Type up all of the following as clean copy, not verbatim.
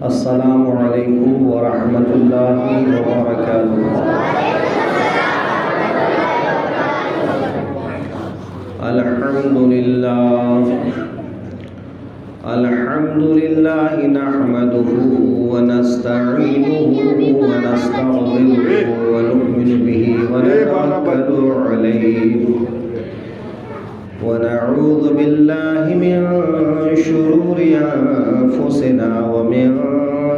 السلام علیکم ورحمۃ اللہ وبرکاتہ۔ الحمد للہ نحمده ونستعینه ونستغفره ونؤمن به ونتوکل علیہ ونعوذ باللہ من شرور انفسنا ومن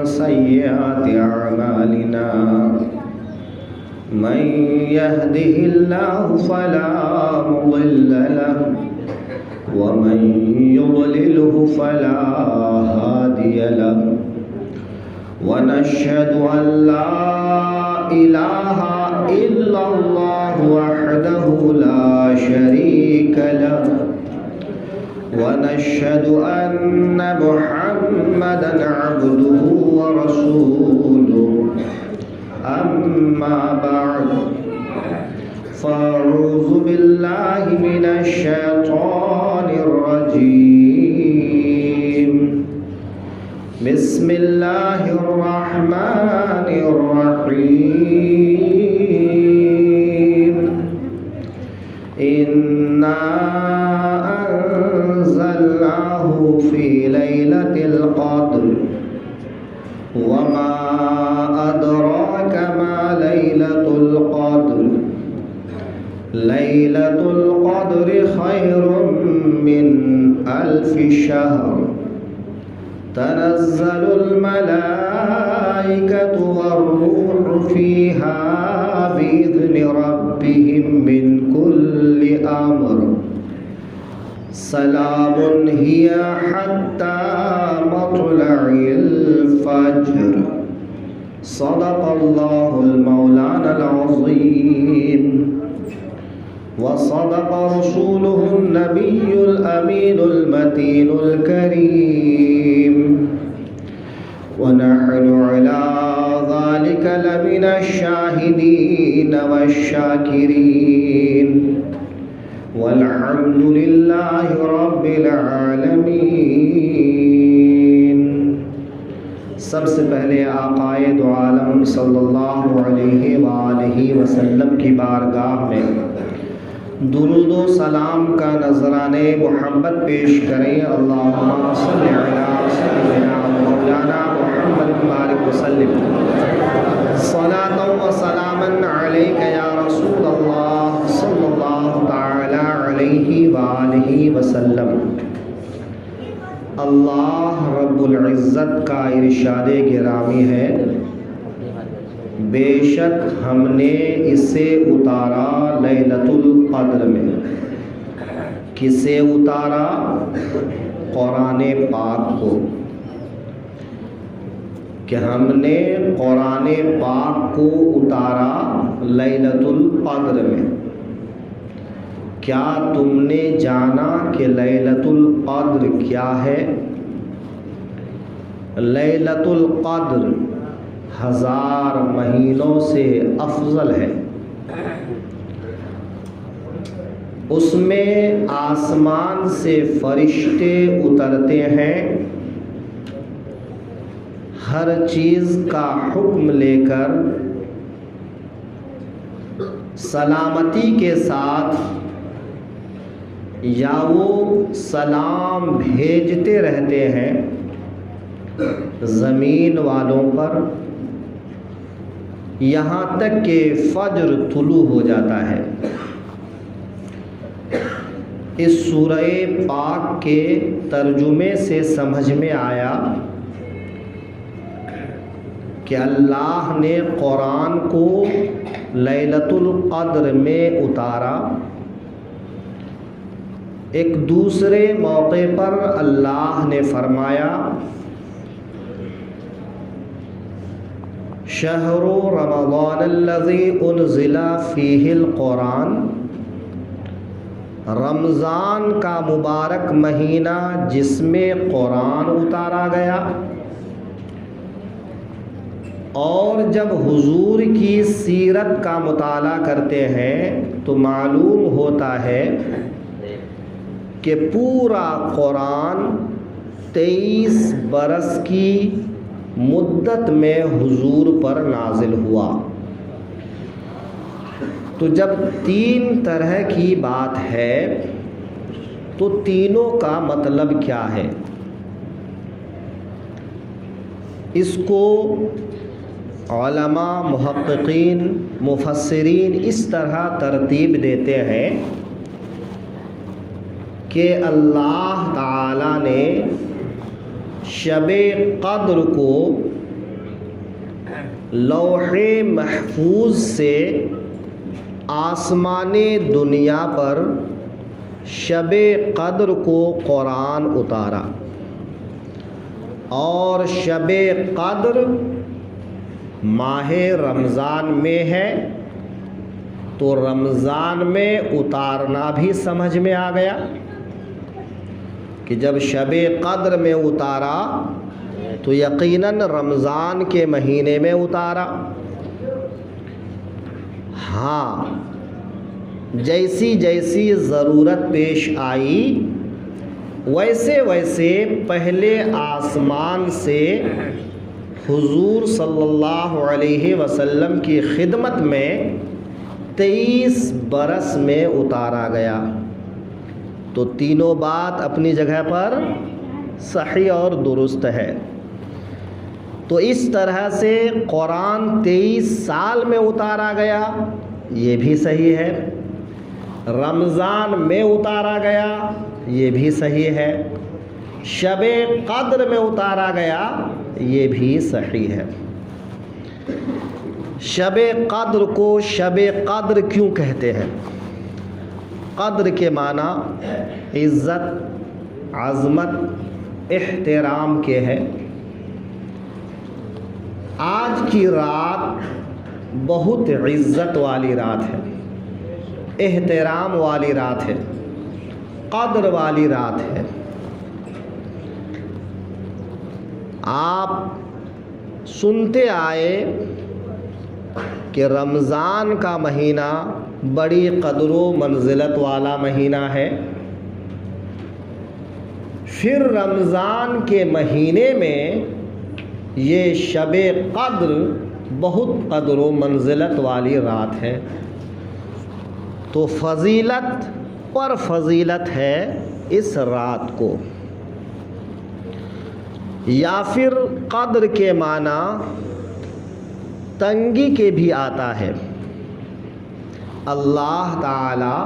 سیئات اعمالنا من يهده الله فلا مضل له ومن يضلله فلا هادي له ونشهد أن لا إله إلا الله وحده لا شريك له ونشهد أن محمدا عبده ورسوله أما بعد فأعوذ بالله من الشيطان الرجيم بسم الله الرحمن الرحيم إنا أنزلناه في ليلة القدر وما أدراك ما ليلة القدر ليلة القدر خير من 1000 شهر تنزل الملائكة والروح فيها بإذن ربهم من كل أمر سلام هي حتى مطلع الفجر صدق الله المولانا العظيم وصدق رسوله النبي الأمين المتين الكريم ونحن على ذلك لمن الشاهدين والشاكرين والحمد لله رب العالمين۔ سب سے پہلے آقائے دو عالم صلی اللہ علیہ وآلہ وسلم کی بارگاہ میں درود و سلام کا نذرانے محبت پیش کریں۔ اللہم صلی علی سیدنا مولانا محمد بارک وسلم صلاۃ و سلاما علیک یا رسول اللہ صلی اللہ تعالی علیہ وآلہ وسلم۔ اللہ رب العزت کا ارشاد گرامی ہے، بے شک ہم نے اسے اتارا لیلۃ القدر میں۔ کسے اتارا؟ قرآن پاک کو، کہ ہم نے قرآن پاک کو اتارا لیلۃ القدر میں۔ کیا تم نے جانا کہ لیلۃ القدر کیا ہے؟ لیلۃ القدر 1000 مہینوں سے افضل ہے۔ اس میں آسمان سے فرشتے اترتے ہیں، ہر چیز کا حکم لے کر سلامتی کے ساتھ، یا وہ سلام بھیجتے رہتے ہیں زمین والوں پر، یہاں تک کہ فجر طلوع ہو جاتا ہے۔ اس سورہ پاک کے ترجمے سے سمجھ میں آیا کہ اللہ نے قرآن کو لیلۃ القدر میں اتارا۔ ایک دوسرے موقع پر اللہ نے فرمایا شہر رمضان الذی انزل فیہ القرآن، رمضان کا مبارک مہینہ جس میں قرآن اتارا گیا۔ اور جب حضور کی سیرت کا مطالعہ کرتے ہیں تو معلوم ہوتا ہے کہ پورا قرآن 23 برس کی مدت میں حضور پر نازل ہوا۔ تو جب 3 طرح کی بات ہے تو تینوں کا مطلب کیا ہے؟ اس کو علماء، محققین، مفسرین اس طرح ترتیب دیتے ہیں کہ اللہ تعالی نے شب قدر کو لوح محفوظ سے آسمان دنیا پر شب قدر کو قرآن اتارا، اور شب قدر ماہ رمضان میں ہے، تو رمضان میں اتارنا بھی سمجھ میں آ گیا کہ جب شب قدر میں اتارا تو یقیناً رمضان کے مہینے میں اتارا۔ ہاں، جیسی جیسی ضرورت پیش آئی ویسے ویسے پہلے آسمان سے حضور صلی اللہ علیہ وسلم کی خدمت میں 23 برس میں اتارا گیا۔ تو تینوں بات اپنی جگہ پر صحیح اور درست ہے۔ تو اس طرح سے قرآن 23 سال میں اتارا گیا، یہ بھی صحیح ہے۔ رمضان میں اتارا گیا، یہ بھی صحیح ہے۔ شب قدر میں اتارا گیا، یہ بھی صحیح ہے۔ شب قدر کو شب قدر کیوں کہتے ہیں؟ قدر کے معنی عزت، عظمت، احترام کے ہے۔ آج کی رات بہت عزت والی رات ہے، احترام والی رات ہے، قدر والی رات ہے۔ آپ سنتے آئے کہ رمضان کا مہینہ بڑی قدر و منزلت والا مہینہ ہے، پھر رمضان کے مہینے میں یہ شب قدر بہت قدر و منزلت والی رات ہے۔ تو فضیلت پر فضیلت ہے اس رات کو۔ یا پھر قدر کے معنی تنگی کے بھی آتا ہے۔ اللہ تعالی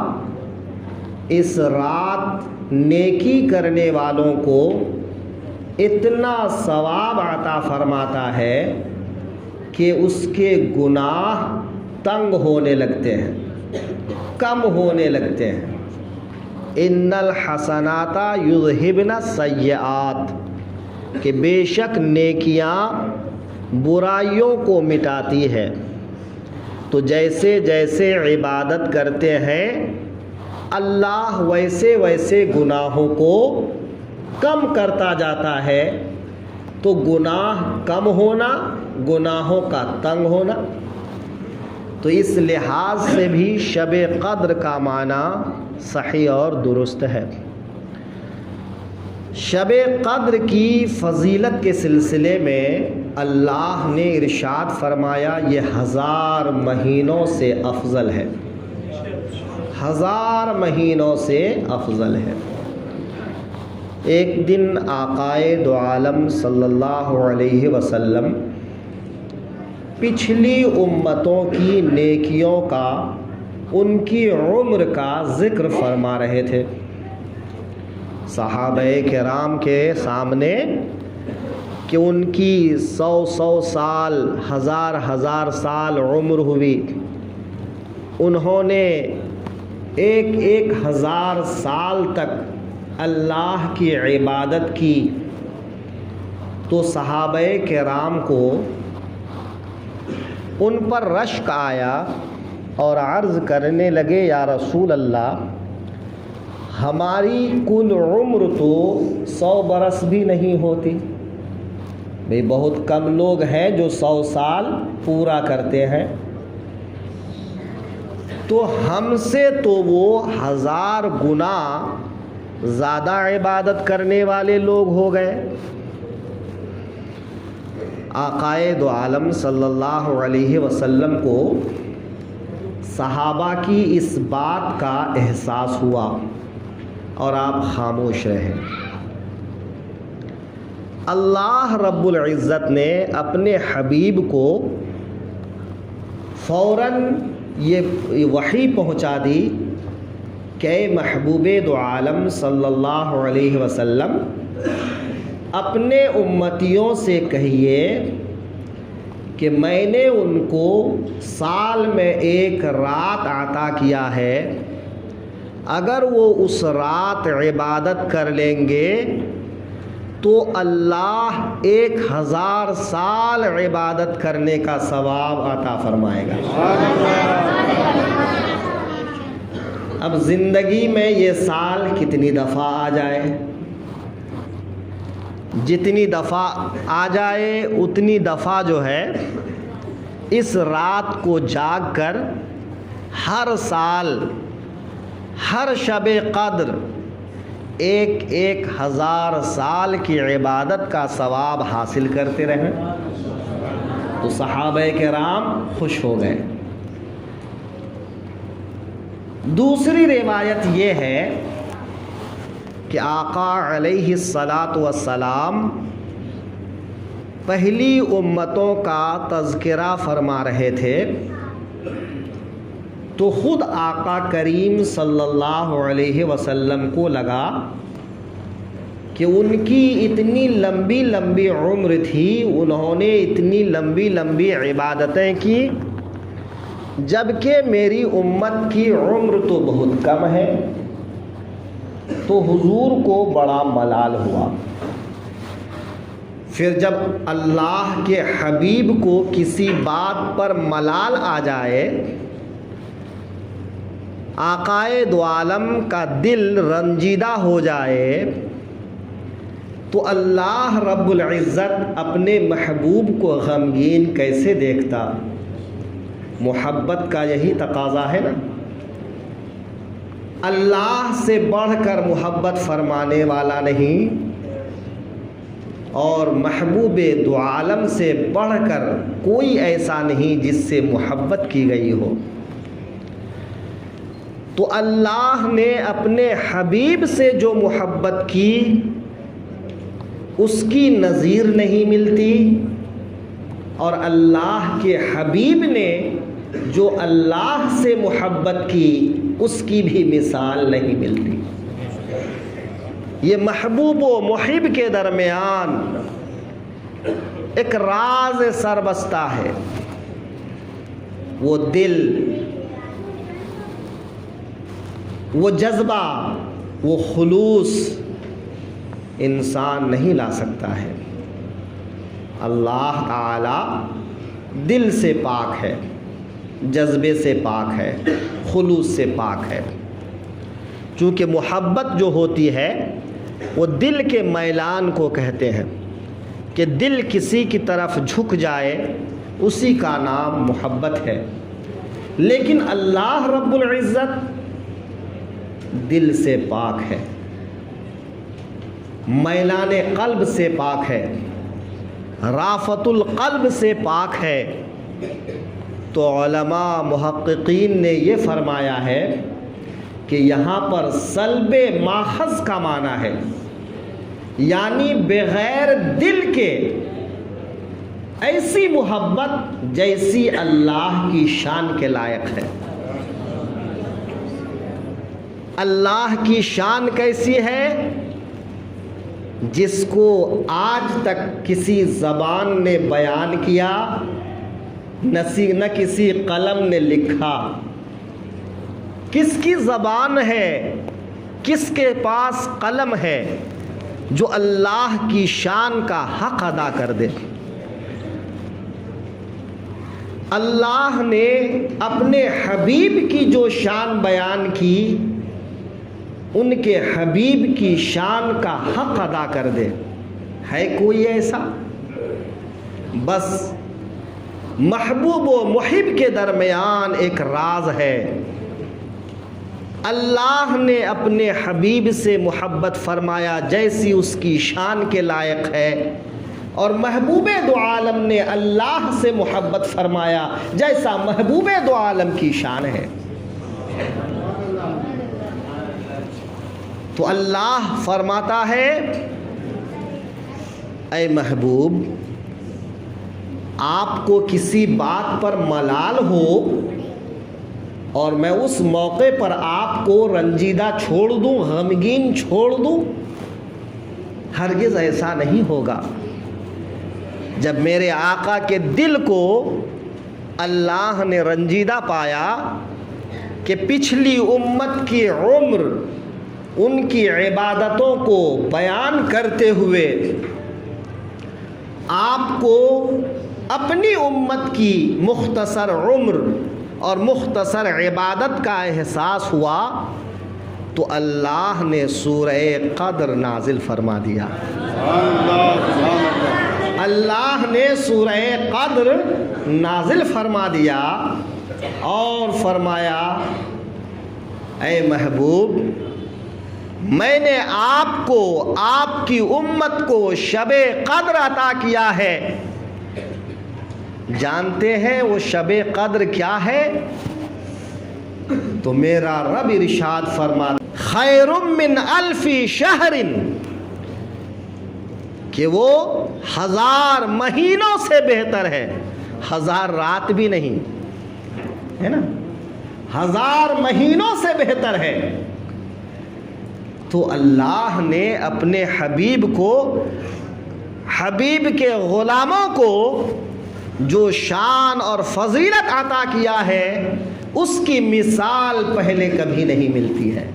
اس رات نیکی کرنے والوں کو اتنا ثواب عطا فرماتا ہے کہ اس کے گناہ تنگ ہونے لگتے ہیں، کم ہونے لگتے ہیں۔ ان الحسنات یذہبن السیئات، کہ بے شک نیکیاں برائیوں کو مٹاتی ہے۔ تو جیسے جیسے عبادت کرتے ہیں اللہ ویسے ویسے گناہوں کو کم کرتا جاتا ہے۔ تو گناہ کم ہونا، گناہوں کا تنگ ہونا، تو اس لحاظ سے بھی شب قدر کا معنی صحیح اور درست ہے۔ شب قدر کی فضیلت کے سلسلے میں اللہ نے ارشاد فرمایا یہ 1000 مہینوں سے افضل ہے، 1000 مہینوں سے افضل ہے۔ ایک دن آقائے دو عالم صلی اللہ علیہ وسلم پچھلی امتوں کی نیکیوں کا، ان کی عمر کا ذکر فرما رہے تھے۔ صحابہ کرام کے سامنے کہ ان کی 100 سال، 1000 سال عمر ہوئی، انہوں نے 1000 سال تک اللہ کی عبادت کی۔ تو صحابہ کرام کو ان پر رشک آیا اور عرض کرنے لگے یا رسول اللہ، ہماری کل عمر تو 100 برس بھی نہیں ہوتی، بھئی بہت کم لوگ ہیں جو 100 سال پورا کرتے ہیں، تو ہم سے تو وہ 1000 گنا زیادہ عبادت کرنے والے لوگ ہو گئے۔ آقائے دو عالم صلی اللہ علیہ وسلم کو صحابہ کی اس بات کا احساس ہوا اور آپ خاموش رہے۔ اللہ رب العزت نے اپنے حبیب کو فوراً یہ وحی پہنچا دی کہ اے محبوب دو عالم صلی اللہ علیہ وسلم اپنے امتیوں سے کہیے کہ میں نے ان کو سال میں ایک رات عطا کیا ہے، اگر وہ اس رات عبادت کر لیں گے تو اللہ 1000 سال عبادت کرنے کا ثواب عطا فرمائے گا۔ اب زندگی میں یہ سال کتنی دفعہ آ جائے، جتنی دفعہ آ جائے اتنی دفعہ جو ہے اس رات کو جاگ کر ہر سال ہر شب قدر 1000 سال کی عبادت کا ثواب حاصل کرتے رہیں تو صحابہ کرام خوش ہو گئے۔ دوسری روایت یہ ہے کہ آقا علیہ الصلاۃ والسلام پہلی امتوں کا تذکرہ فرما رہے تھے تو خود آقا کریم صلی اللہ علیہ وسلم کو لگا کہ ان کی اتنی لمبی لمبی عمر تھی، انہوں نے اتنی لمبی لمبی عبادتیں کی، جبکہ میری امت کی عمر تو بہت کم ہے۔ تو حضور کو بڑا ملال ہوا۔ پھر جب اللہ کے حبیب کو کسی بات پر ملال آ جائے، آقائے دو عالم کا دل رنجیدہ ہو جائے، تو اللہ رب العزت اپنے محبوب کو غمگین کیسے دیکھتا؟ محبت کا یہی تقاضا ہے نا۔ اللہ سے بڑھ کر محبت فرمانے والا نہیں، اور محبوب دو عالم سے بڑھ کر کوئی ایسا نہیں جس سے محبت کی گئی ہو۔ تو اللہ نے اپنے حبیب سے جو محبت کی اس کی نظیر نہیں ملتی، اور اللہ کے حبیب نے جو اللہ سے محبت کی اس کی بھی مثال نہیں ملتی۔ یہ محبوب و محب کے درمیان ایک راز سربستہ ہے، وہ دل، وہ جذبہ، وہ خلوص انسان نہیں لا سکتا ہے۔ اللہ تعالی دل سے پاک ہے، جذبے سے پاک ہے، خلوص سے پاک ہے۔ چونکہ محبت جو ہوتی ہے وہ دل کے میلان کو کہتے ہیں، کہ دل کسی کی طرف جھک جائے اسی کا نام محبت ہے۔ لیکن اللہ رب العزت دل سے پاک ہے، میلان قلب سے پاک ہے، رافت القلب سے پاک ہے۔ تو علماء محققین نے یہ فرمایا ہے کہ یہاں پر سلب ماخذ کا معنی ہے، یعنی بغیر دل کے ایسی محبت جیسی اللہ کی شان کے لائق ہے۔ اللہ کی شان کیسی ہے؟ جس کو آج تک کسی زبان نے بیان کیا، نہ کسی قلم نے لکھا۔ کس کی زبان ہے، کس کے پاس قلم ہے جو اللہ کی شان کا حق ادا کر دے؟ اللہ نے اپنے حبیب کی جو شان بیان کی، ان کے حبیب کی شان کا حق ادا کر دے۔ ہے کوئی ایسا؟ بس محبوب و محب کے درمیان ایک راز ہے۔ اللہ نے اپنے حبیب سے محبت فرمایا جیسی اس کی شان کے لائق ہے، اور محبوب دو عالم نے اللہ سے محبت فرمایا جیسا محبوب دو عالم کی شان ہے۔ تو اللہ فرماتا ہے اے محبوب، آپ کو کسی بات پر ملال ہو اور میں اس موقع پر آپ کو رنجیدہ چھوڑ دوں، غمگین چھوڑ دوں، ہرگز ایسا نہیں ہوگا۔ جب میرے آقا کے دل کو اللہ نے رنجیدہ پایا کہ پچھلی امت کی عمر ان کی عبادتوں کو بیان کرتے ہوئے آپ کو اپنی امت کی مختصر عمر اور مختصر عبادت کا احساس ہوا، تو اللہ نے سورہ قدر نازل فرما دیا۔ اللہ نے سورہ قدر نازل فرما دیا اور فرمایا اے محبوب، میں نے آپ کو، آپ کی امت کو شب قدر عطا کیا ہے۔ جانتے ہیں وہ شب قدر کیا ہے؟ تو میرا رب ارشاد فرماتا خیر من الف شہر، کہ وہ 1000 مہینوں سے بہتر ہے۔ 1000 رات بھی نہیں ہے نا، 1000 مہینوں سے بہتر ہے۔ تو اللہ نے اپنے حبیب کو، حبیب کے غلاموں کو جو شان اور فضیلت عطا کیا ہے اس کی مثال پہلے کبھی نہیں ملتی ہے۔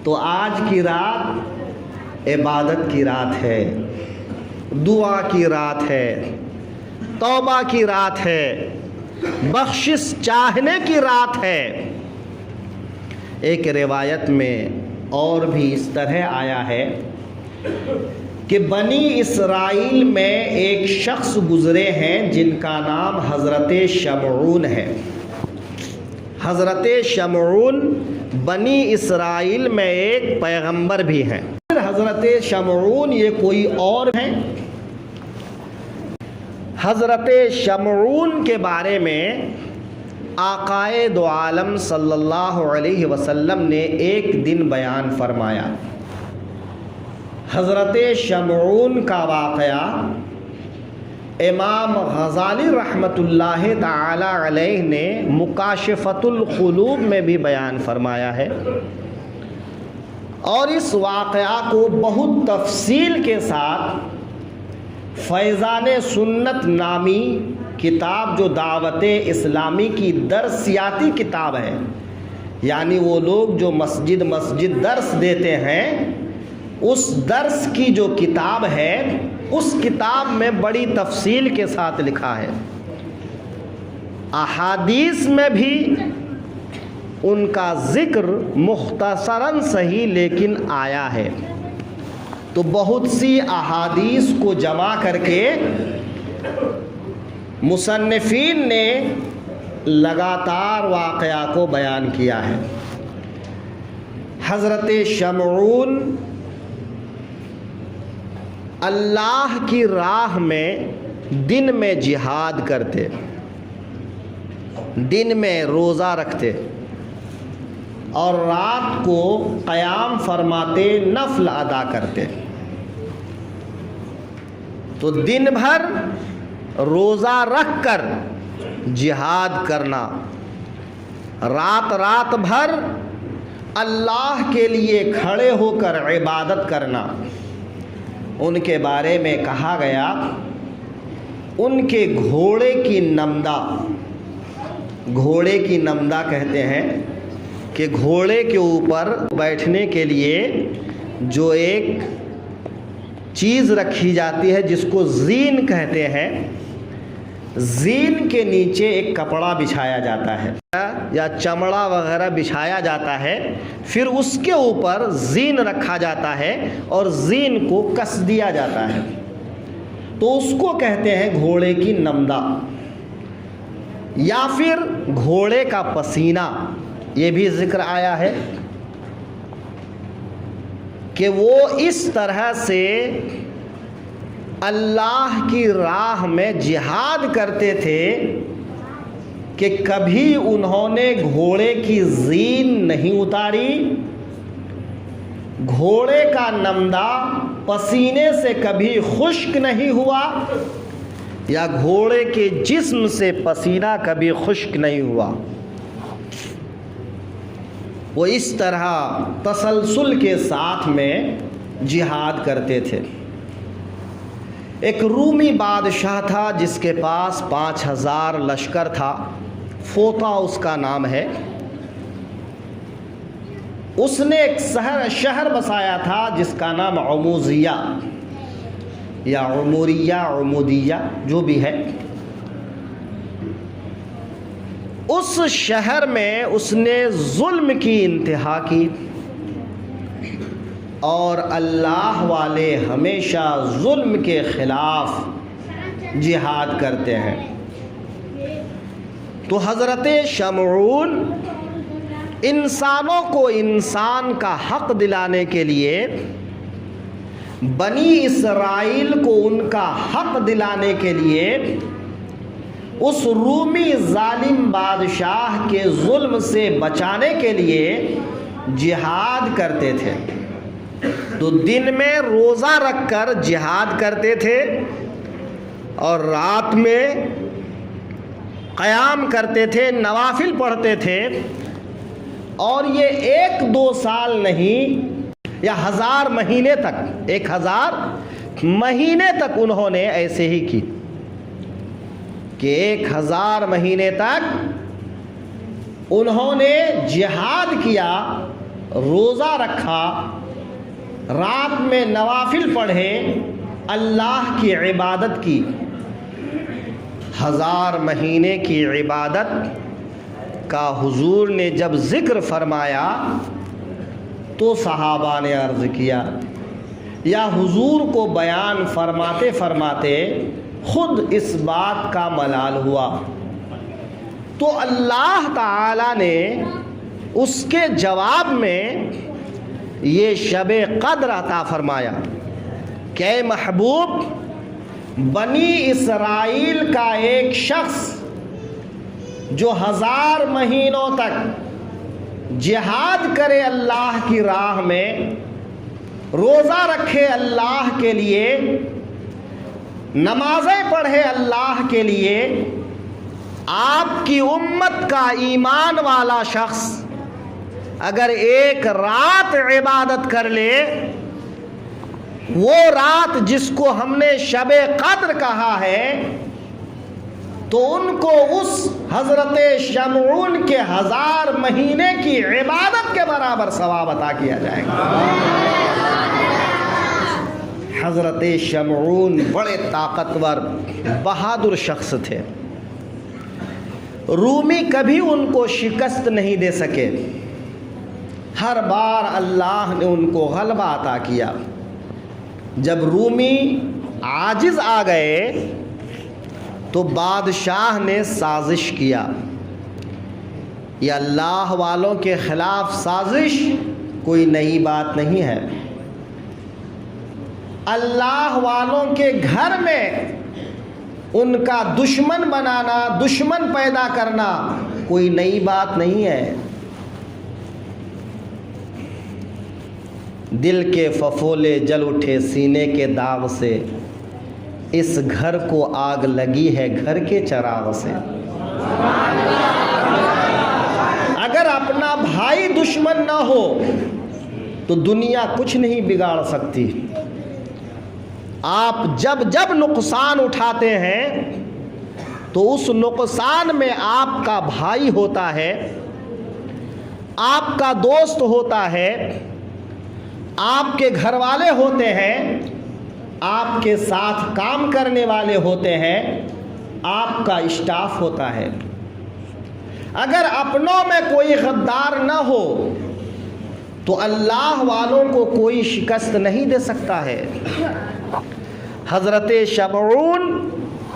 تو آج کی رات عبادت کی رات ہے، دعا کی رات ہے، توبہ کی رات ہے، بخشش چاہنے کی رات ہے۔ ایک روایت میں اور بھی اس طرح آیا ہے کہ بنی اسرائیل میں ایک شخص گزرے ہیں جن کا نام حضرت شمعون ہے۔ حضرت شمعون بنی اسرائیل میں ایک پیغمبر بھی ہیں۔ حضرت شمعون یہ کوئی اور ہیں؟ حضرت شمعون کے بارے میں آقائے دو عالم صلی اللہ علیہ وسلم نے ایک دن بیان فرمایا۔ حضرت شمعون کا واقعہ امام غزالی رحمۃ اللہ تعالی علیہ نے مکاشفۃ القلوب میں بھی بیان فرمایا ہے، اور اس واقعہ کو بہت تفصیل کے ساتھ فیضان سنت نامی کتاب، جو دعوت اسلامی کی درسیاتی کتاب ہے، یعنی وہ لوگ جو مسجد مسجد درس دیتے ہیں، اس درس کی جو کتاب ہے اس کتاب میں بڑی تفصیل کے ساتھ لکھا ہے۔ احادیث میں بھی ان کا ذکر مختصراً صحیح لیکن آیا ہے۔ تو بہت سی احادیث کو جمع کر کے مصنفین نے لگاتار واقعہ کو بیان کیا ہے۔ حضرت شمعون اللہ کی راہ میں دن میں جہاد کرتے، دن میں روزہ رکھتے اور رات کو قیام فرماتے، نفل ادا کرتے۔ تو دن بھر روزہ رکھ کر جہاد کرنا، رات بھر اللہ کے لیے کھڑے ہو کر عبادت کرنا۔ ان کے بارے میں کہا گیا ان کے گھوڑے کی نمدہ، گھوڑے کی نمدہ کہتے ہیں کہ گھوڑے کے اوپر بیٹھنے کے لیے جو ایک چیز رکھی جاتی ہے جس کو زین کہتے ہیں، زین کے نیچے ایک کپڑا بچھایا جاتا ہے یا چمڑا وغیرہ بچھایا جاتا ہے، پھر اس کے اوپر زین رکھا جاتا ہے اور زین کو کس دیا جاتا ہے، تو اس کو کہتے ہیں گھوڑے کی نمدہ یا پھر گھوڑے کا پسینہ۔ یہ بھی ذکر آیا ہے کہ وہ اس طرح سے اللہ کی راہ میں جہاد کرتے تھے کہ کبھی انہوں نے گھوڑے کی زین نہیں اتاری، گھوڑے کا نمدہ پسینے سے کبھی خشک نہیں ہوا، یا گھوڑے کے جسم سے پسینہ کبھی خشک نہیں ہوا۔ وہ اس طرح تسلسل کے ساتھ میں جہاد کرتے تھے۔ ایک رومی بادشاہ تھا جس کے پاس 5000 لشکر تھا، فوطا اس کا نام ہے۔ اس نے ایک شہر بسایا تھا جس کا نام عموزیہ یا عموریہ، عمودیہ جو بھی ہے۔ اس شہر میں اس نے ظلم کی انتہا کی، اور اللہ والے ہمیشہ ظلم کے خلاف جہاد کرتے ہیں۔ تو حضرت شمعون انسانوں کو انسان کا حق دلانے کے لیے، بنی اسرائیل کو ان کا حق دلانے کے لیے، اس رومی ظالم بادشاہ کے ظلم سے بچانے کے لیے جہاد کرتے تھے۔ تو دن میں روزہ رکھ کر جہاد کرتے تھے، اور رات میں قیام کرتے تھے، نوافل پڑھتے تھے، اور یہ 1-2 سال نہیں یا 1000 مہینے تک، 1000 مہینے تک انہوں نے ایسے ہی کی کہ 1000 مہینے تک انہوں نے جہاد کیا، روزہ رکھا، رات میں نوافل پڑھے، اللہ کی عبادت کی۔ 1000 مہینے کی عبادت کا حضور نے جب ذکر فرمایا تو صحابہ نے عرض کیا، یا حضور کو بیان فرماتے فرماتے خود اس بات کا ملال ہوا۔ تو اللہ تعالی نے اس کے جواب میں یہ شب قدر عطا فرمایا کہ اے محبوب، بنی اسرائیل کا ایک شخص جو 1000 مہینوں تک جہاد کرے اللہ کی راہ میں، روزہ رکھے اللہ کے لیے، نمازیں پڑھے اللہ کے لیے، آپ کی امت کا ایمان والا شخص اگر ایک رات عبادت کر لے، وہ رات جس کو ہم نے شب قدر کہا ہے، تو ان کو اس حضرت شمعون کے 1000 مہینے کی عبادت کے برابر ثواب عطا کیا جائے گا۔ حضرت شمعون بڑے طاقتور بہادر شخص تھے، رومی کبھی ان کو شکست نہیں دے سکے، ہر بار اللہ نے ان کو غلبہ عطا کیا۔ جب رومی عاجز آ گئے تو بادشاہ نے سازش کیا۔ یہ اللہ والوں کے خلاف سازش کوئی نئی بات نہیں ہے، اللہ والوں کے گھر میں ان کا دشمن بنانا، دشمن پیدا کرنا کوئی نئی بات نہیں ہے۔ دل کے ففولے جل اٹھے سینے کے داغ سے، اس گھر کو آگ لگی ہے گھر کے چراغ سے۔ اگر اپنا بھائی دشمن نہ ہو تو دنیا کچھ نہیں بگاڑ سکتی۔ آپ جب جب نقصان اٹھاتے ہیں تو اس نقصان میں آپ کا بھائی ہوتا ہے، آپ کا دوست ہوتا ہے، آپ کے گھر والے ہوتے ہیں، آپ کے ساتھ کام کرنے والے ہوتے ہیں، آپ کا اسٹاف ہوتا ہے۔ اگر اپنوں میں کوئی غدار نہ ہو تو اللہ والوں کو کوئی شکست نہیں دے سکتا ہے۔ حضرت شمعون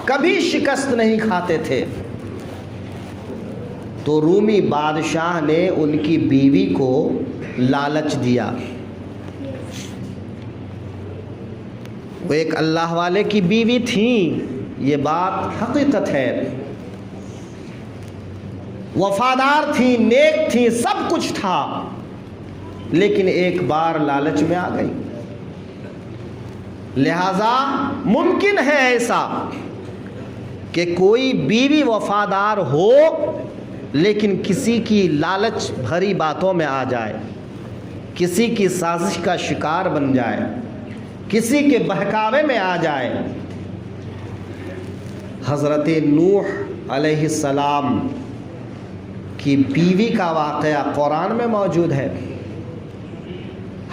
کبھی شکست نہیں کھاتے تھے، تو رومی بادشاہ نے ان کی بیوی کو لالچ دیا، وہ ایک اللہ والے کی بیوی تھیں، یہ بات حقیقت ہے، وفادار تھی، نیک تھی، سب کچھ تھا، لیکن ایک بار لالچ میں آ گئی۔ لہذا ممکن ہے ایسا کہ کوئی بیوی وفادار ہو لیکن کسی کی لالچ بھری باتوں میں آ جائے، کسی کی سازش کا شکار بن جائے، کسی کے بہکاوے میں آ جائے۔ حضرت نوح علیہ السلام کی بیوی کا واقعہ قرآن میں موجود ہے،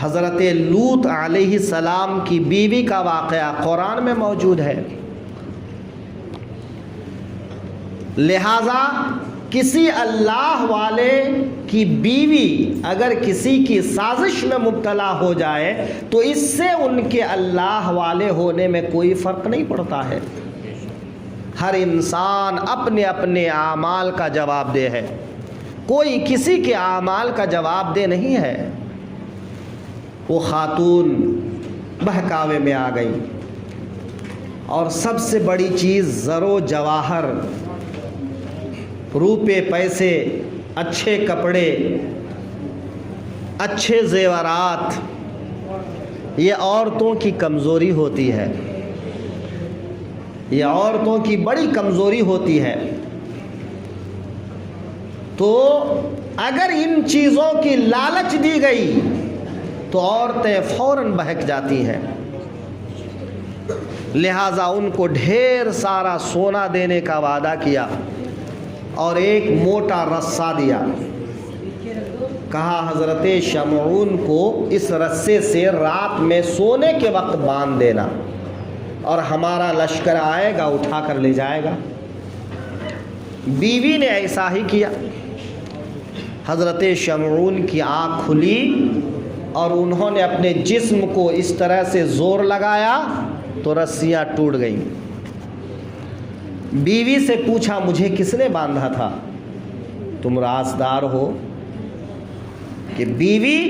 حضرت لوط علیہ السلام کی بیوی کا واقعہ قرآن میں موجود ہے۔ لہذا کسی اللہ والے کی بیوی اگر کسی کی سازش میں مبتلا ہو جائے تو اس سے ان کے اللہ والے ہونے میں کوئی فرق نہیں پڑتا ہے۔ ہر انسان اپنے اپنے اعمال کا جواب دہ ہے، کوئی کسی کے اعمال کا جواب دہ نہیں ہے۔ وہ خاتون بہکاوے میں آ گئی، اور سب سے بڑی چیز زر و جواہر، روپے پیسے، اچھے کپڑے، اچھے زیورات، یہ عورتوں کی کمزوری ہوتی ہے، یہ عورتوں کی بڑی کمزوری ہوتی ہے۔ تو اگر ان چیزوں کی لالچ دی گئی تو عورتیں فوراً بہک جاتی ہیں۔ لہٰذا ان کو ڈھیر سارا سونا دینے کا وعدہ کیا اور ایک موٹا رسہ دیا، کہا حضرت شمعون کو اس رسے سے رات میں سونے کے وقت باندھ دینا اور ہمارا لشکر آئے گا اٹھا کر لے جائے گا۔ بیوی نے ایسا ہی کیا۔ حضرت شمعون کی آنکھ کھلی اور انہوں نے اپنے جسم کو اس طرح سے زور لگایا تو رسیاں ٹوٹ گئیں۔ بیوی سے پوچھا مجھے کس نے باندھا تھا؟ تم رازدار ہو؟ کہ بیوی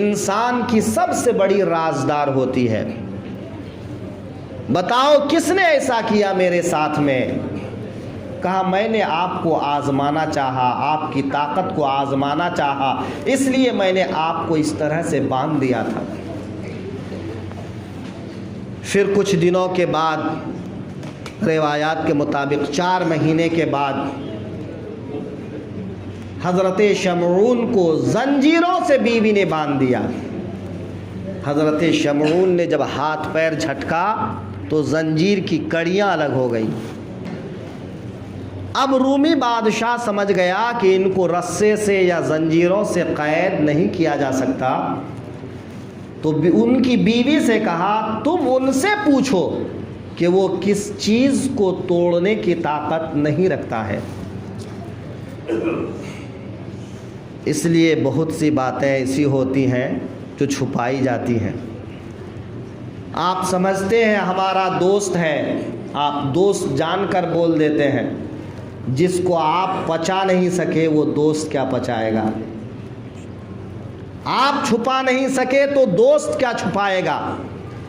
انسان کی سب سے بڑی رازدار ہوتی ہے۔ بتاؤ کس نے ایسا کیا میرے ساتھ میں؟ کہا میں نے آپ کو آزمانا چاہا، آپ کی طاقت کو آزمانا چاہا، اس لیے میں نے آپ کو اس طرح سے باندھ دیا تھا۔ پھر کچھ دنوں کے بعد، روایات کے مطابق 4 مہینے کے بعد، حضرت شمعون کو زنجیروں سے بیوی نے باندھ دیا۔ حضرت شمعون نے جب ہاتھ پیر جھٹکا تو زنجیر کی کڑیاں الگ ہو گئیں۔ اب رومی بادشاہ سمجھ گیا کہ ان کو رسے سے یا زنجیروں سے قید نہیں کیا جا سکتا، تو ان کی بیوی سے کہا تم ان سے پوچھو کہ وہ کس چیز کو توڑنے کی طاقت نہیں رکھتا ہے۔ اس لیے بہت سی باتیں ایسی ہوتی ہیں جو چھپائی جاتی ہیں۔ آپ سمجھتے ہیں ہمارا دوست ہے، آپ دوست جان کر بول دیتے ہیں، جس کو آپ پچا نہیں سکے وہ دوست کیا پچائے گا؟ آپ چھپا نہیں سکے تو دوست کیا چھپائے گا؟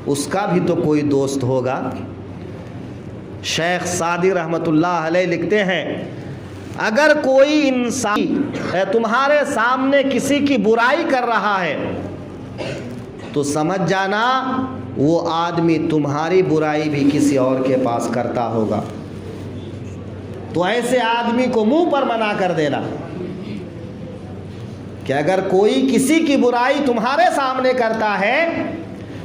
اس کا بھی تو کوئی دوست ہوگا۔ شیخ سعدی رحمۃ اللہ علیہ لکھتے ہیں اگر کوئی انسان تمہارے سامنے کسی کی برائی کر رہا ہے تو سمجھ جانا وہ آدمی تمہاری برائی بھی کسی اور کے پاس کرتا ہوگا، تو ایسے آدمی کو منہ پر منع کر دینا کہ اگر کوئی کسی کی برائی تمہارے سامنے کرتا ہے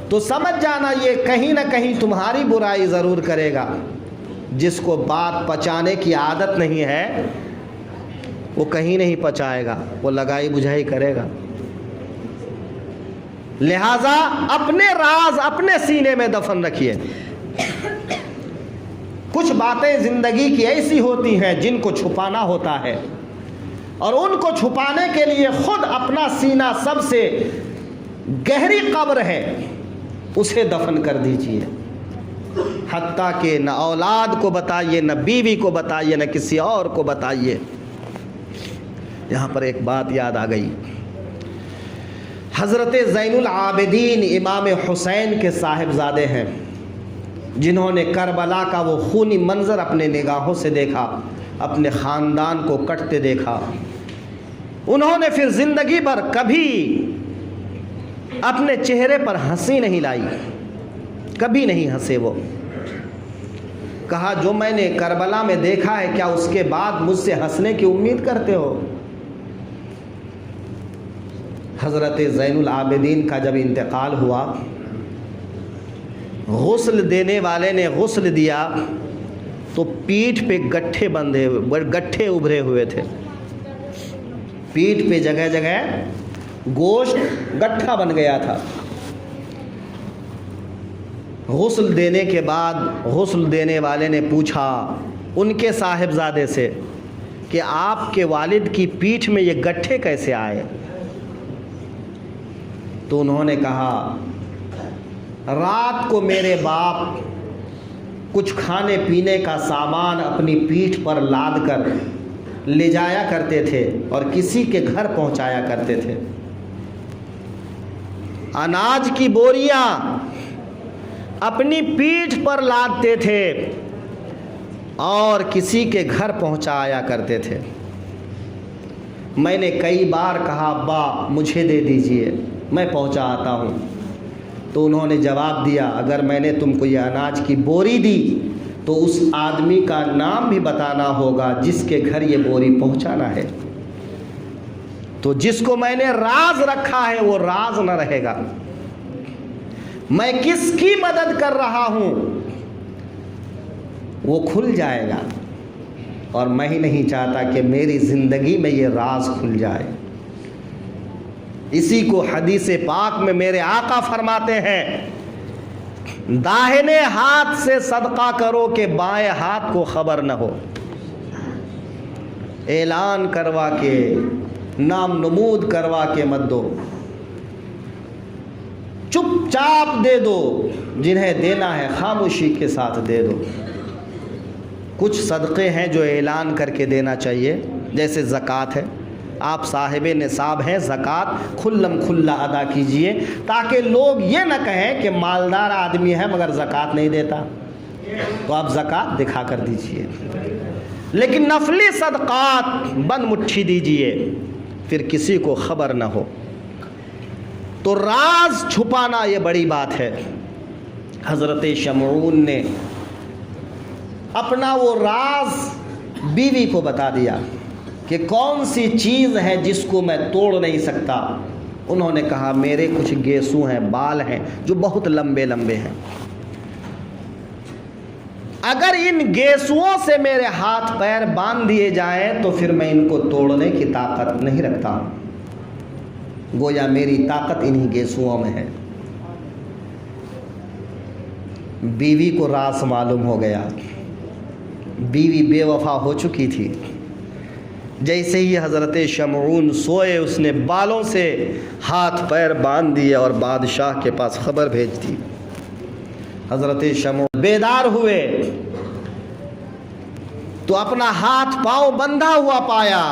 تو سمجھ جانا یہ کہیں نہ کہیں تمہاری برائی ضرور کرے گا۔ جس کو بات پچانے کی عادت نہیں ہے وہ کہیں نہیں پچائے گا، وہ لگائی بجھائی کرے گا۔ لہذا اپنے راز اپنے سینے میں دفن رکھیے۔ کچھ باتیں زندگی کی ایسی ہوتی ہیں جن کو چھپانا ہوتا ہے، اور ان کو چھپانے کے لیے خود اپنا سینہ سب سے گہری قبر ہے، اسے دفن کر دیجئے۔ حتیٰ کہ نہ اولاد کو بتائیے، نہ بیوی کو بتائیے، نہ کسی اور کو بتائیے۔ یہاں پر ایک بات یاد آ گئی، حضرت زین العابدین امام حسین کے صاحبزادے ہیں، جنہوں نے کربلا کا وہ خونی منظر اپنے نگاہوں سے دیکھا، اپنے خاندان کو کٹتے دیکھا، انہوں نے پھر زندگی بھر کبھی اپنے چہرے پر ہنسی نہیں لائی، کبھی نہیں ہنسے وہ۔ کہا جو میں نے کربلا میں دیکھا ہے، کیا اس کے بعد مجھ سے ہنسنے کی امید کرتے ہو؟ حضرت زین العابدین کا جب انتقال ہوا، غسل دینے والے نے غسل دیا تو پیٹھ پہ گٹھے بندھے ہوئے، گٹھے ابھرے ہوئے تھے، پیٹھ پہ جگہ جگہ گوشت گٹھا بن گیا تھا۔ غسل دینے کے بعد غسل دینے والے نے پوچھا ان کے صاحبزادے سے کہ آپ کے والد کی پیٹھ میں یہ گٹھے کیسے آئے؟ تو انہوں نے کہا رات کو میرے باپ کچھ کھانے پینے کا سامان اپنی پیٹھ پر لاد کر لے جایا کرتے تھے اور کسی کے گھر پہنچایا کرتے تھے، اناج کی بوریاں اپنی پیٹھ پر لادتے تھے اور کسی کے گھر پہنچایا کرتے تھے۔ میں نے کئی بار کہا ابا مجھے دے دیجئے، میں پہنچا آتا ہوں۔ تو انہوں نے جواب دیا اگر میں نے تم کو یہ اناج کی بوری دی تو اس آدمی کا نام بھی بتانا ہوگا جس کے گھر یہ بوری پہنچانا ہے، تو جس کو میں نے راز رکھا ہے وہ راز نہ رہے گا۔ میں کس کی مدد کر رہا ہوں وہ کھل جائے گا، اور میں ہی نہیں چاہتا کہ میری زندگی میں یہ راز کھل جائے۔ اسی کو حدیث پاک میں میرے آقا فرماتے ہیں داہنے ہاتھ سے صدقہ کرو کہ بائیں ہاتھ کو خبر نہ ہو، اعلان کروا کے نام نمود کروا کے مت دو، چپ چاپ دے دو، جنہیں دینا ہے خاموشی کے ساتھ دے دو۔ کچھ صدقے ہیں جو اعلان کر کے دینا چاہیے، جیسے زکوٰۃ ہے، آپ صاحب نصاب ہیں، زکوٰۃ کھلم کھلا ادا کیجئے تاکہ لوگ یہ نہ کہیں کہ مالدار آدمی ہے مگر زکوٰۃ نہیں دیتا، تو آپ زکوٰۃ دکھا کر دیجئے۔ لیکن نفلی صدقات بند مٹھی دیجئے، پھر کسی کو خبر نہ ہو۔ تو راز چھپانا یہ بڑی بات ہے۔ حضرت شمعون نے اپنا وہ راز بیوی کو بتا دیا کہ کون سی چیز ہے جس کو میں توڑ نہیں سکتا۔ انہوں نے کہا میرے کچھ گیسو ہیں، بال ہیں جو بہت لمبے لمبے ہیں، اگر ان گیسوؤں سے میرے ہاتھ پیر باندھ دیے جائیں تو پھر میں ان کو توڑنے کی طاقت نہیں رکھتا ہوں، گویا میری طاقت انہی گیسوؤں میں ہے۔ بیوی کو راز معلوم ہو گیا، بیوی بے وفا ہو چکی تھی۔ جیسے ہی حضرت شمعون سوئے اس نے بالوں سے ہاتھ پیر باندھ دیے اور بادشاہ کے پاس خبر بھیج دی۔ حضرت شمعون بیدار ہوئے تو اپنا ہاتھ پاؤں بندھا ہوا پایا،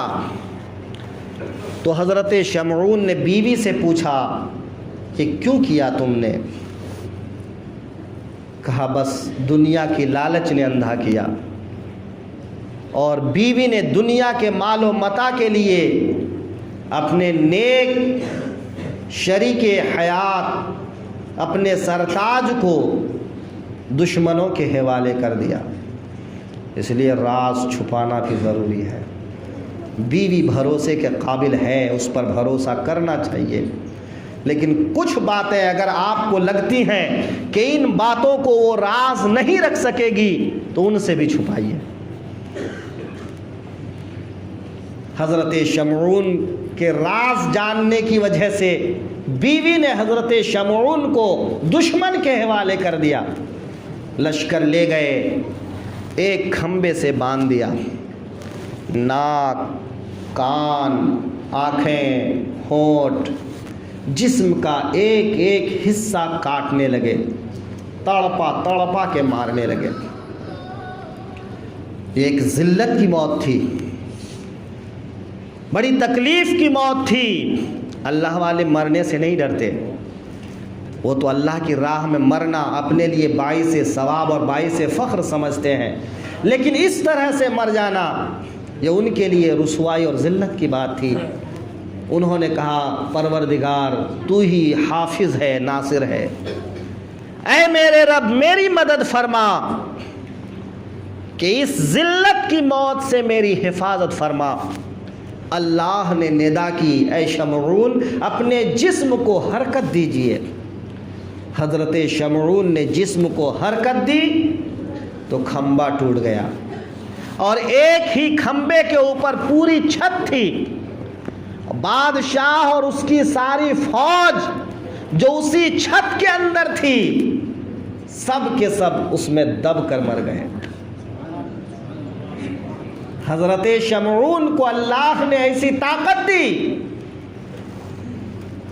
تو حضرت شمعون نے بیوی سے پوچھا کہ کیوں کیا تم نے؟ کہا بس دنیا کی لالچ نے اندھا کیا، اور بیوی نے دنیا کے مال و متاع کے لیے اپنے نیک شریک حیات اپنے سرتاج کو دشمنوں کے حوالے کر دیا۔ اس لیے راز چھپانا بھی ضروری ہے۔ بیوی بھروسے کے قابل ہے، اس پر بھروسہ کرنا چاہیے، لیکن کچھ باتیں اگر آپ کو لگتی ہیں کہ ان باتوں کو وہ راز نہیں رکھ سکے گی تو ان سے بھی چھپائیے۔ حضرت شمعون کے راز جاننے کی وجہ سے بیوی نے حضرت شمعون کو دشمن کے حوالے کر دیا، لشکر لے گئے، ایک کھمبے سے باندھ دیا، ناک، کان، آنکھیں، ہونٹ، جسم کا ایک ایک حصہ کاٹنے لگے، تڑپا تڑپا کے مارنے لگے۔ یہ ایک ذلت کی موت تھی، بڑی تکلیف کی موت تھی۔ اللہ والے مرنے سے نہیں ڈرتے، وہ تو اللہ کی راہ میں مرنا اپنے لیے باعث ثواب اور باعث فخر سمجھتے ہیں، لیکن اس طرح سے مر جانا یہ ان کے لیے رسوائی اور ذلت کی بات تھی۔ انہوں نے کہا پروردگار تو ہی حافظ ہے، ناصر ہے، اے میرے رب میری مدد فرما کہ اس ذلت کی موت سے میری حفاظت فرما۔ اللہ نے ندا کی، اے شمعون اپنے جسم کو حرکت دیجئے۔ حضرت شمعون نے جسم کو حرکت دی تو کھمبا ٹوٹ گیا، اور ایک ہی کھمبے کے اوپر پوری چھت تھی۔ بادشاہ اور اس کی ساری فوج جو اسی چھت کے اندر تھی، سب کے سب اس میں دب کر مر گئے۔ حضرت شمعون کو اللہ نے ایسی طاقت دی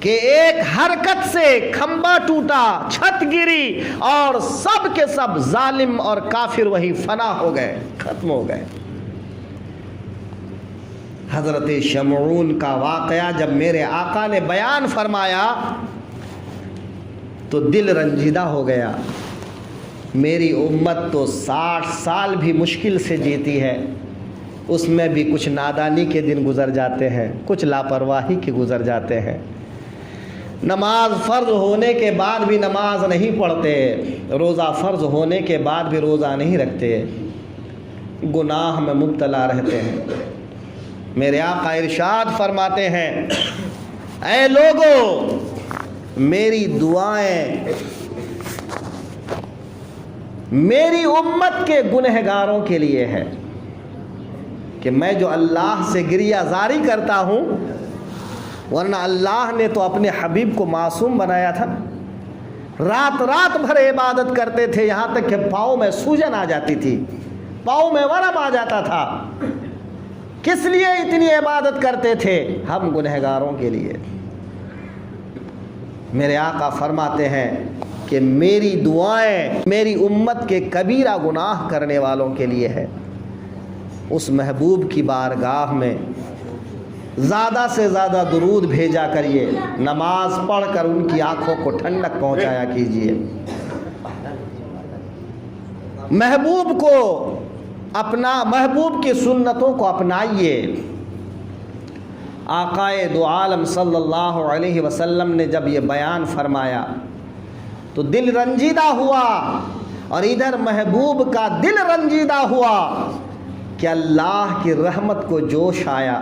کہ ایک حرکت سے کھمبا ٹوٹا، چھت گری، اور سب کے سب ظالم اور کافر وہی فنا ہو گئے، ختم ہو گئے۔ حضرت شمعون کا واقعہ جب میرے آقا نے بیان فرمایا تو دل رنجیدہ ہو گیا۔ میری امت تو 60 سال بھی مشکل سے جیتی ہے، اس میں بھی کچھ نادانی کے دن گزر جاتے ہیں، کچھ لاپرواہی کے گزر جاتے ہیں، نماز فرض ہونے کے بعد بھی نماز نہیں پڑھتے، روزہ فرض ہونے کے بعد بھی روزہ نہیں رکھتے، گناہ میں مبتلا رہتے ہیں۔ میرے آقا ارشاد فرماتے ہیں، اے لوگو میری دعائیں میری امت کے گنہگاروں کے لیے ہے، کہ میں جو اللہ سے گریہ زاری کرتا ہوں، ورنہ اللہ نے تو اپنے حبیب کو معصوم بنایا تھا، رات رات بھر عبادت کرتے تھے، یہاں تک کہ پاؤں میں سوجن آ جاتی تھی، پاؤں میں ورم آ جاتا تھا۔ کس لیے اتنی عبادت کرتے تھے؟ ہم گنہگاروں کے لیے۔ میرے آقا فرماتے ہیں کہ میری دعائیں میری امت کے کبیرہ گناہ کرنے والوں کے لیے ہے۔ اس محبوب کی بارگاہ میں زیادہ سے زیادہ درود بھیجا کریے، نماز پڑھ کر ان کی آنکھوں کو ٹھنڈک پہنچایا کیجیے، محبوب کو محبوب کی سنتوں کو اپنائیے۔ آقائے دو عالم صلی اللہ علیہ وسلم نے جب یہ بیان فرمایا تو دل رنجیدہ ہوا، اور ادھر محبوب کا دل رنجیدہ ہوا کہ اللہ کی رحمت کو جوش آیا۔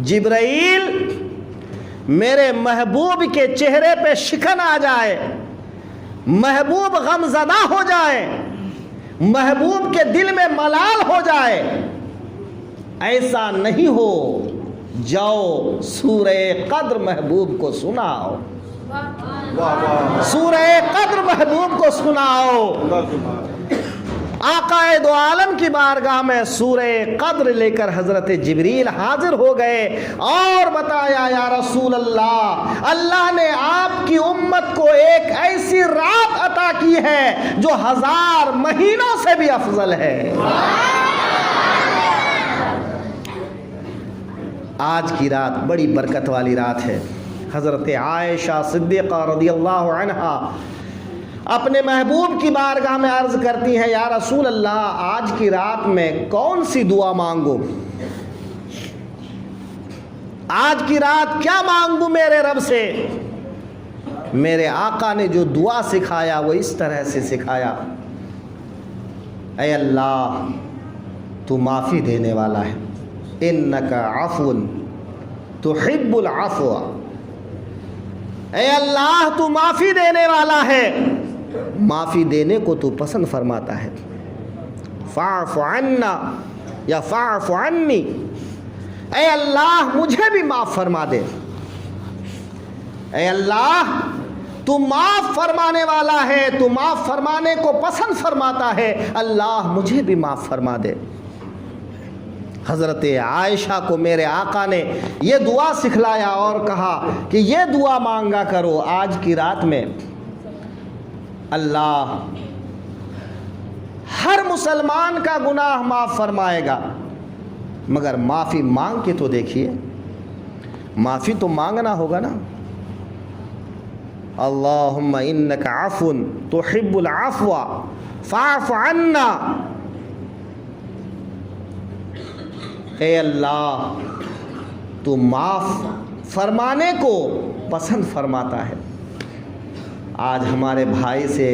جبرائیل میرے محبوب کے چہرے پہ شکن آ جائے، محبوب غم زدہ ہو جائے، محبوب کے دل میں ملال ہو جائے، ایسا نہیں ہو، جاؤ سورہ قدر محبوب کو سناؤ، سورہ قدر محبوب کو سناؤ۔ آقا دو عالم کی بارگاہ میں سورہ قدر لے کر حضرت جبریل حاضر ہو گئے اور بتایا، یا رسول اللہ، اللہ نے آپ کی امت کو ایک ایسی رات عطا کی ہے جو 1000 مہینوں سے بھی افضل ہے۔ آج کی رات بڑی برکت والی رات ہے۔ حضرت عائشہ صدیقہ رضی اللہ عنہا اپنے محبوب کی بارگاہ میں عرض کرتی ہیں، یا رسول اللہ، آج کی رات میں کون سی دعا مانگوں؟ آج کی رات کیا مانگوں میرے رب سے؟ میرے آقا نے جو دعا سکھایا وہ اس طرح سے سکھایا، اے اللہ تو معافی دینے والا ہے، انک عفو تحب العفو، اے اللہ تو معافی دینے والا ہے، معافی دینے کو تو پسند فرماتا ہے، فاعف عنا یا فاعف عنی، اے اللہ مجھے بھی معاف فرما دے، اے اللہ تو معاف فرمانے والا ہے، تو معاف فرمانے کو پسند فرماتا ہے، اللہ مجھے بھی معاف فرما دے۔ حضرت عائشہ کو میرے آقا نے یہ دعا سکھلایا اور کہا کہ یہ دعا مانگا کرو آج کی رات میں، اللہ ہر مسلمان کا گناہ معاف فرمائے گا، مگر معافی مانگ کے تو دیکھیے، معافی تو مانگنا ہوگا نا۔ اللہم انک عفو تحب العفو فاعف عنا. اے اللہ تو معاف فرمانے کو پسند فرماتا ہے. آج ہمارے بھائی سے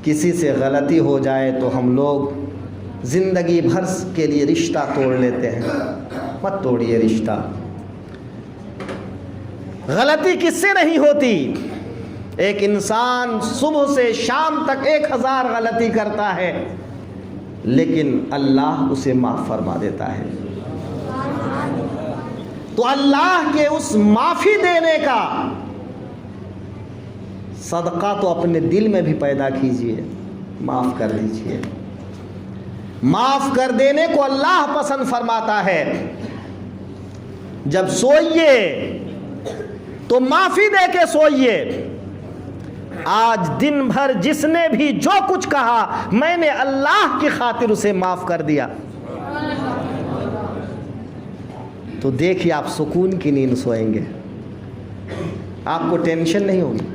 کسی سے غلطی ہو جائے تو ہم لوگ زندگی بھر کے لیے رشتہ توڑ لیتے ہیں. مت توڑیے رشتہ. غلطی کس سے نہیں ہوتی؟ ایک انسان صبح سے شام تک 1000 غلطی کرتا ہے لیکن اللہ اسے معاف فرما دیتا ہے. تو اللہ کے اس معافی دینے کا صدقہ تو اپنے دل میں بھی پیدا کیجئے. معاف کر دیجئے. معاف کر دینے کو اللہ پسند فرماتا ہے. جب سوئیے تو معافی دے کے سوئیے. آج دن بھر جس نے بھی جو کچھ کہا میں نے اللہ کی خاطر اسے معاف کر دیا تو دیکھیے آپ سکون کی نیند سوئیں گے. آپ کو ٹینشن نہیں ہوگی.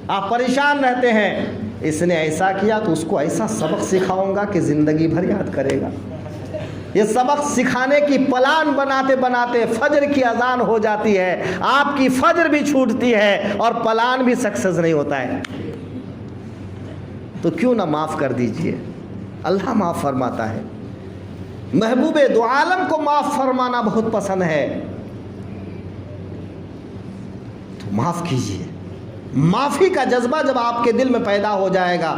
آپ پریشان رہتے ہیں اس نے ایسا کیا تو اس کو ایسا سبق سکھاؤں گا کہ زندگی بھر یاد کرے گا. یہ سبق سکھانے کی پلان بناتے بناتے فجر کی اذان ہو جاتی ہے. آپ کی فجر بھی چھوٹتی ہے اور پلان بھی سکسیس نہیں ہوتا ہے. تو کیوں نہ معاف کر دیجئے. اللہ معاف فرماتا ہے. محبوب دو عالم کو معاف فرمانا بہت پسند ہے. تو معاف کیجئے. معافی کا جذبہ جب آپ کے دل میں پیدا ہو جائے گا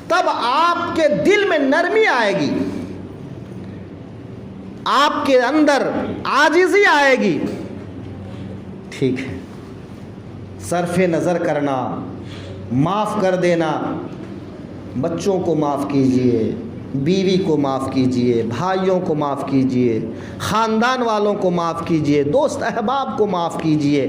تب آپ کے دل میں نرمی آئے گی. آپ کے اندر عاجزی آئے گی. ٹھیک ہے صرف نظر کرنا, معاف کر دینا. بچوں کو معاف کیجئے, بیوی کو معاف کیجئے, بھائیوں کو معاف کیجئے, خاندان والوں کو معاف کیجئے, دوست احباب کو معاف کیجئے.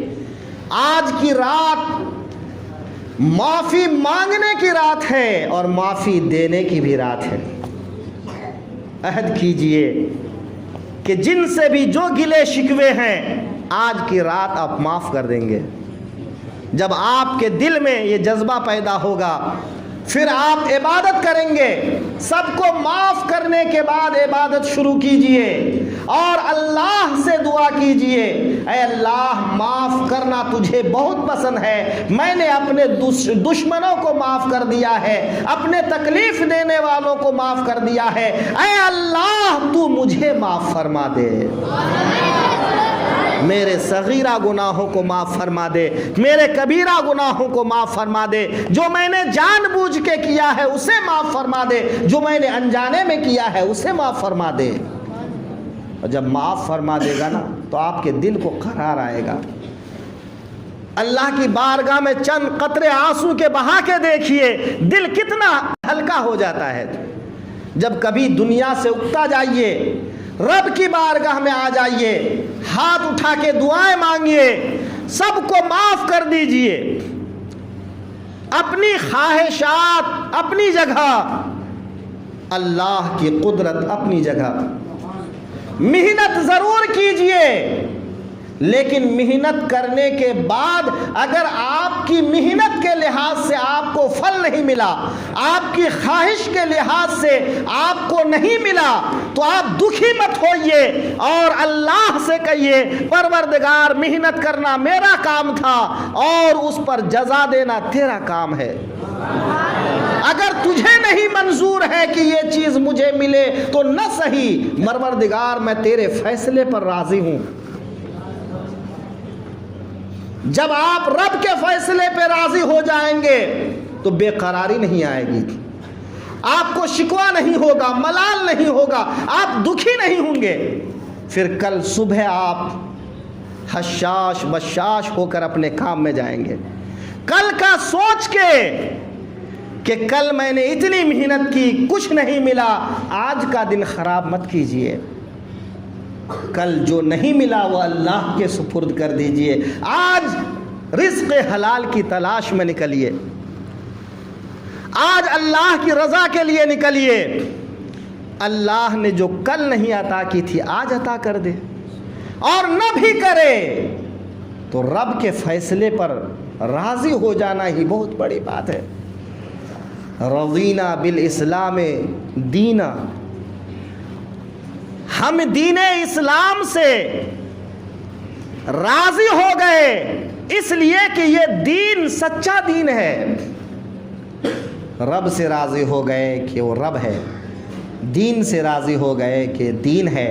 آج کی رات معافی مانگنے کی رات ہے اور معافی دینے کی بھی رات ہے. عہد کیجئے کہ جن سے بھی جو گلے شکوے ہیں آج کی رات آپ معاف کر دیں گے. جب آپ کے دل میں یہ جذبہ پیدا ہوگا پھر آپ عبادت کریں گے. سب کو معاف کرنے کے بعد عبادت شروع کیجئے اور اللہ سے دعا کیجئے اے اللہ معاف کرنا تجھے بہت پسند ہے. میں نے اپنے دشمنوں کو معاف کر دیا ہے, اپنے تکلیف دینے والوں کو معاف کر دیا ہے. اے اللہ تو مجھے معاف فرما دے. میرے صغیرہ گناہوں کو معاف فرما دے, میرے کبیرہ گناہوں کو معاف فرما دے. جو میں نے جان بوجھ کے کیا ہے اسے معاف فرما دے, جو میں نے انجانے میں کیا ہے اسے معاف فرما دے. اور جب معاف فرما دے گا نا تو آپ کے دل کو قرار آئے گا. اللہ کی بارگاہ میں چند قطرے آنسو کے بہا کے دیکھیے دل کتنا ہلکا ہو جاتا ہے. جب کبھی دنیا سے اکتا جائیے رب کی بارگاہ میں آ جائیے, ہاتھ اٹھا کے دعائیں مانگیے, سب کو معاف کر دیجئے. اپنی خواہشات اپنی جگہ, اللہ کی قدرت اپنی جگہ. محنت ضرور کیجئے لیکن محنت کرنے کے بعد اگر آپ کی محنت کے لحاظ سے آپ کو پھل نہیں ملا, آپ کی خواہش کے لحاظ سے آپ کو نہیں ملا تو آپ دکھی مت ہوئیے اور اللہ سے کہیے پروردگار محنت کرنا میرا کام تھا اور اس پر جزا دینا تیرا کام ہے. اگر تجھے نہیں منظور ہے کہ یہ چیز مجھے ملے تو نہ صحیح, پروردگار میں تیرے فیصلے پر راضی ہوں. جب آپ رب کے فیصلے پہ راضی ہو جائیں گے تو بے قراری نہیں آئے گی, آپ کو شکوہ نہیں ہوگا, ملال نہیں ہوگا, آپ دکھی نہیں ہوں گے. پھر کل صبح آپ حشاش بشاش ہو کر اپنے کام میں جائیں گے. کل کا سوچ کے کہ کل میں نے اتنی محنت کی کچھ نہیں ملا, آج کا دن خراب مت کیجئے. کل جو نہیں ملا وہ اللہ کے سپرد کر دیجئے. آج رزق حلال کی تلاش میں نکلیے, آج اللہ کی رضا کے لیے نکلیے. اللہ نے جو کل نہیں عطا کی تھی آج عطا کر دے, اور نہ بھی کرے تو رب کے فیصلے پر راضی ہو جانا ہی بہت بڑی بات ہے۔ رضینا بالاسلام دینا، ہم دین اسلام سے راضی ہو گئے اس لیے کہ یہ دین سچا دین ہے۔ رب سے راضی ہو گئے کہ وہ رب ہے، دین سے راضی ہو گئے کہ دین ہے،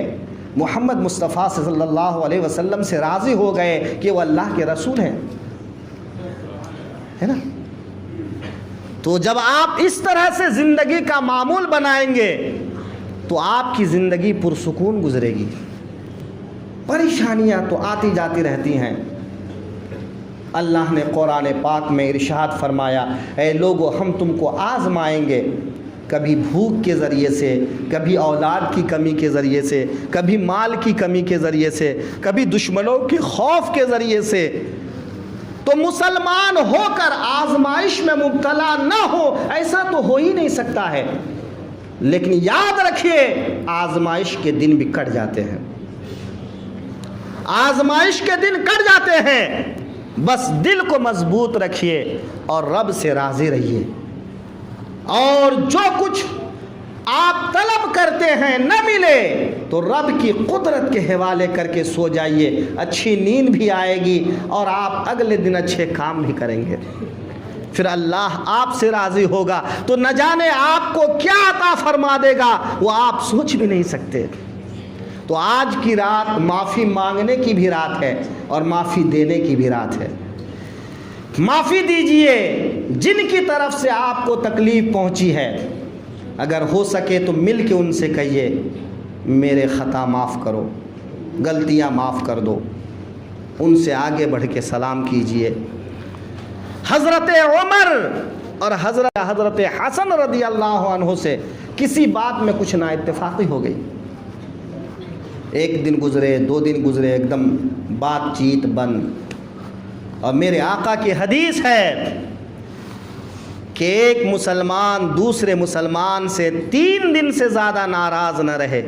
محمد مصطفیٰ صلی اللہ علیہ وسلم سے راضی ہو گئے کہ وہ اللہ کے رسول ہیں، ہے نا؟ تو جب آپ اس طرح سے زندگی کا معمول بنائیں گے تو آپ کی زندگی پرسکون گزرے گی۔ پریشانیاں تو آتی جاتی رہتی ہیں۔ اللہ نے قرآن پاک میں ارشاد فرمایا، اے لوگو ہم تم کو آزمائیں گے، کبھی بھوک کے ذریعے سے، کبھی اولاد کی کمی کے ذریعے سے، کبھی مال کی کمی کے ذریعے سے، کبھی دشمنوں کے خوف کے ذریعے سے۔ تو مسلمان ہو کر آزمائش میں مبتلا نہ ہو، ایسا تو ہو ہی نہیں سکتا ہے۔ لیکن یاد رکھیے آزمائش کے دن بھی کٹ جاتے ہیں، آزمائش کے دن کٹ جاتے ہیں، بس دل کو مضبوط رکھیے اور رب سے راضی رہیے، اور جو کچھ آپ طلب کرتے ہیں نہ ملے تو رب کی قدرت کے حوالے کر کے سو جائیے، اچھی نیند بھی آئے گی اور آپ اگلے دن اچھے کام بھی کریں گے، پھر اللہ آپ سے راضی ہوگا تو نہ جانے آپ کو کیا عطا فرما دے گا، وہ آپ سوچ بھی نہیں سکتے۔ تو آج کی رات معافی مانگنے کی بھی رات ہے اور معافی دینے کی بھی رات ہے۔ معافی دیجئے جن کی طرف سے آپ کو تکلیف پہنچی ہے، اگر ہو سکے تو مل کے ان سے کہیے میرے خطا معاف کرو، غلطیاں معاف کر دو، ان سے آگے بڑھ کے سلام کیجئے۔ حضرت عمر اور حضرت حسن رضی اللہ عنہ سے کسی بات میں کچھ نا اتفاقی ہو گئی، ایک دن گزرے، 2 دن گزرے، ایک دم بات چیت بند۔ اور میرے آقا کی حدیث ہے کہ ایک مسلمان دوسرے مسلمان سے 3 دن سے زیادہ ناراض نہ رہے،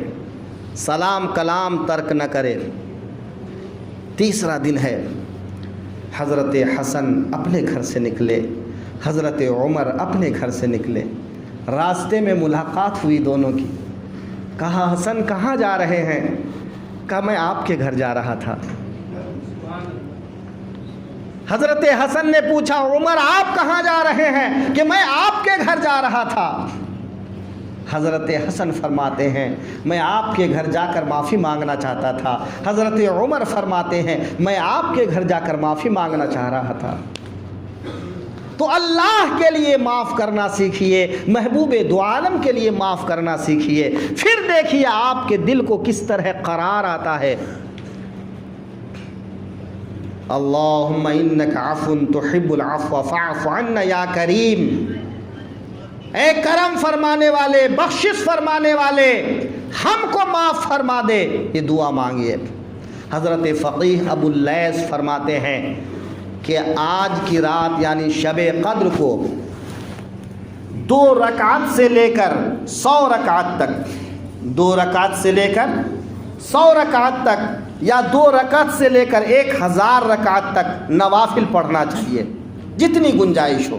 سلام کلام ترک نہ کرے۔ تیسرا دن ہے، حضرت حسن اپنے گھر سے نکلے، حضرت عمر اپنے گھر سے نکلے، راستے میں ملاقات ہوئی دونوں کی۔ کہا حسن کہاں جا رہے ہیں؟ کہا میں آپ کے گھر جا رہا تھا۔ حضرت حسن نے پوچھا عمر آپ کہاں جا رہے ہیں؟ کہ میں آپ کے گھر جا رہا تھا۔ حضرت حسن فرماتے ہیں میں آپ کے گھر جا کر معافی مانگنا چاہتا تھا۔ حضرت عمر فرماتے ہیں میں آپ کے گھر جا کر معافی مانگنا چاہ رہا تھا۔ تو اللہ کے لیے معاف کرنا سیکھیے، محبوب دو عالم کے لیے معاف کرنا سیکھیے، پھر دیکھیے آپ کے دل کو کس طرح قرار آتا ہے۔ اللہم انک عفو تحب العفو فاعف عنا یا کریم، اے کرم فرمانے والے، بخشش فرمانے والے، ہم کو معاف فرما دے، یہ دعا مانگیے۔ حضرت فقیہ ابو اللیث فرماتے ہیں کہ آج کی رات یعنی شب قدر کو 2 رکعت سے لے کر 100 رکعت تک، 2 رکعت سے لے کر 100 رکعت تک، یا 2 رکعت سے لے کر 1000 رکعت تک نوافل پڑھنا چاہیے، جتنی گنجائش ہو،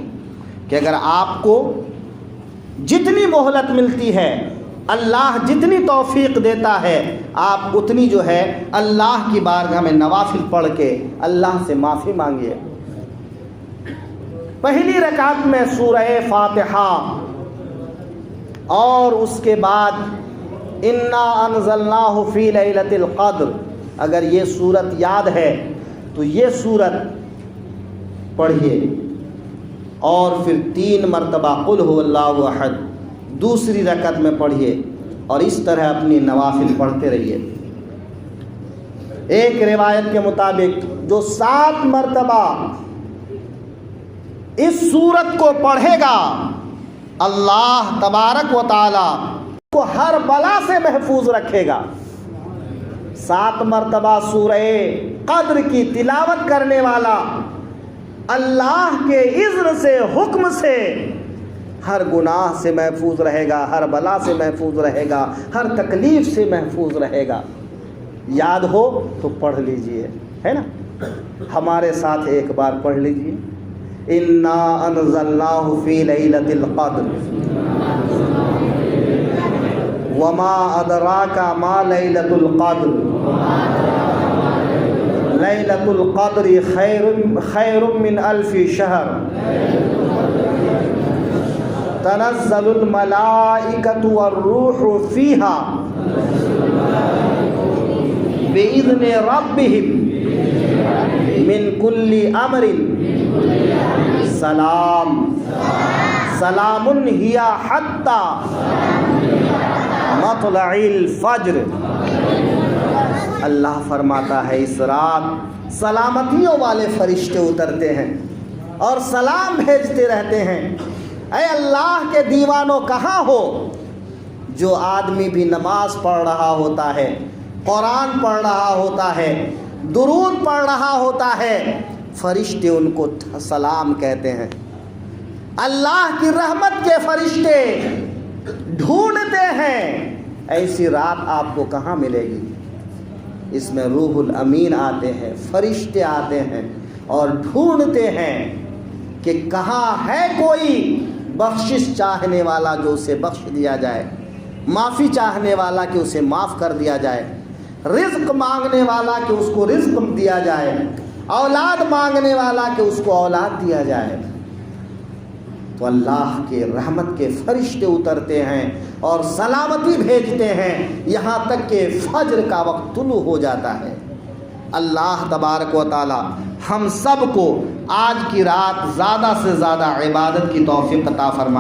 کہ اگر آپ کو جتنی مہلت ملتی ہے، اللہ جتنی توفیق دیتا ہے، آپ اتنی جو ہے اللہ کی بارگاہ میں نوافل پڑھ کے اللہ سے معافی مانگیے۔ پہلی رکعت میں سورہ فاتحہ اور اس کے بعد انا انزلناہ فی لیلۃ القدر، اگر یہ سورت یاد ہے تو یہ سورت پڑھیے، اور پھر 3 مرتبہ قل هو اللہ احد دوسری رکعت میں پڑھیے، اور اس طرح اپنی نوافل پڑھتے رہیے۔ ایک روایت کے مطابق جو 7 مرتبہ اس سورت کو پڑھے گا، اللہ تبارک و تعالی کو ہر بلا سے محفوظ رکھے گا۔ 7 مرتبہ سورہ قدر کی تلاوت کرنے والا اللہ کے اذن سے، حکم سے ہر گناہ سے محفوظ رہے گا، ہر بلا سے محفوظ رہے گا، ہر تکلیف سے محفوظ رہے گا۔ یاد ہو تو پڑھ لیجئے، ہے نا؟ ہمارے ساتھ ایک بار پڑھ لیجیے، انا انزلناہ فی لیلۃ القدر وما ادراک ما لیلۃ القدر لیلۃ القدر خیر من الف شہر تنزل الملائکۃ والروح فیہا بإذن ربهم من کل امر سلام سلام ہی حتی مطلع الفجر۔ اللہ فرماتا ہے اس رات سلامتیوں والے فرشتے اترتے ہیں اور سلام بھیجتے رہتے ہیں۔ اے اللہ کے دیوانوں کہاں ہو؟ جو آدمی بھی نماز پڑھ رہا ہوتا ہے، قرآن پڑھ رہا ہوتا ہے، درود پڑھ رہا ہوتا ہے، فرشتے ان کو سلام کہتے ہیں۔ اللہ کی رحمت کے فرشتے ڈھونڈتے ہیں، ایسی رات آپ کو کہاں ملے گی؟ اس میں روح الامین آتے ہیں، فرشتے آتے ہیں اور ڈھونڈتے ہیں کہ کہاں ہے کوئی بخشش چاہنے والا جو اسے بخش دیا جائے، معافی چاہنے والا کہ اسے معاف کر دیا جائے، رزق مانگنے والا کہ اس کو رزق دیا جائے، اولاد مانگنے والا کہ اس کو اولاد دیا جائے۔ تو اللہ کے رحمت کے فرشتے اترتے ہیں اور سلامتی بھیجتے ہیں یہاں تک کہ فجر کا وقت طلوع ہو جاتا ہے۔ اللہ تبارک و تعالی ہم سب کو آج کی رات زیادہ سے زیادہ عبادت کی توفیق عطا فرمائے۔